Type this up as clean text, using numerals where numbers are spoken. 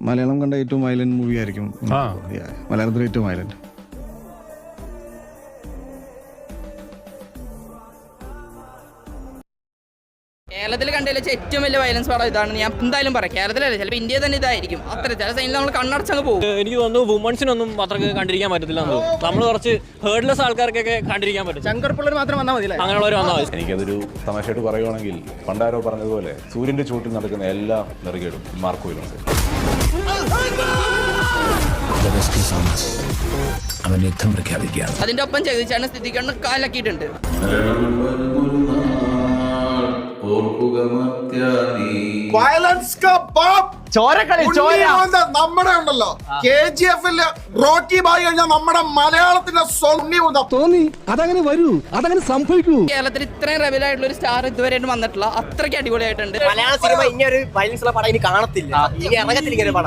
മലയാളം കണ്ട ഏറ്റവും violent movie ആയിരിക്കും. മലയാളത്തിലെ ഏറ്റവും വയലന്റ്. കേരളത്തിൽ കണ്ടതിൽ ഏറ്റവും വലിയ വയലൻസ് പടം ഇതാണ്. ഞാൻ എന്തായാലും പറയാം, കേരളത്തിലല്ല, ചിലപ്പോൾ ഇന്ത്യയിൽ തന്നെ ഇതായിരിക്കും. അത്ര ചില സൈനിൽ നമ്മൾ കണ്ണടച്ചങ്ങ് പോകും. എനിക്ക് തോന്നുന്നു വുമൺസിനൊന്നും അത്രക്ക് കണ്ടിരിക്കാൻ പറ്റത്തില്ല. നമ്മൾ കുറച്ച് ഹേർഡ്ലെസ് ആൾക്കാർക്കൊക്കെ കണ്ടിരിക്കാൻ പറ്റും. ശങ്കർപിള്ളർ മാത്രം വന്നാൽ മതി, അങ്ങനെയുള്ളവർ വന്നാൽ മതി. എനിക്കതൊരു തമാശയായിട്ട് പറയുവാണെങ്കിൽ പണ്ടാരോ പറഞ്ഞതുപോലെ സൂര്യന്റെ ചൂട്ടിൽ നടക്കുന്ന എല്ലാ നെറുകേടും മാർക്കോയിലുണ്ട്. അവൻ യുദ്ധം പ്രഖ്യാപിക്കുകയാണ്. അതിന്റെ ഒപ്പം ചെയ്തിച്ചാണ് സ്ഥിതികണ്ണ് കാലാക്കിയിട്ടുണ്ട്. നമ്മുടെ ഉണ്ടല്ലോ KGF റോക്കി ബായി കഴിഞ്ഞാൽ നമ്മുടെ മലയാളത്തിന്റെ തോന്നി അതങ്ങനെ വരൂ, അതങ്ങനെ സംഭവിക്കൂ. കേരളത്തിൽ ഇത്രയും റെബൽ ആയിട്ടുള്ള ഒരു സ്റ്റാർ ഇതുവരെ വന്നിട്ടില്ല. അത്രയ്ക്ക് അടിപൊളിയായിട്ടുണ്ട്. മലയാള സിനിമ ഇങ്ങനെ ഒരു വയലൻസ് ഉള്ള പടം ഇനി കാണത്തില്ല, ഇനി ഇറങ്ങത്തില്ല ഇങ്ങനെ പടം.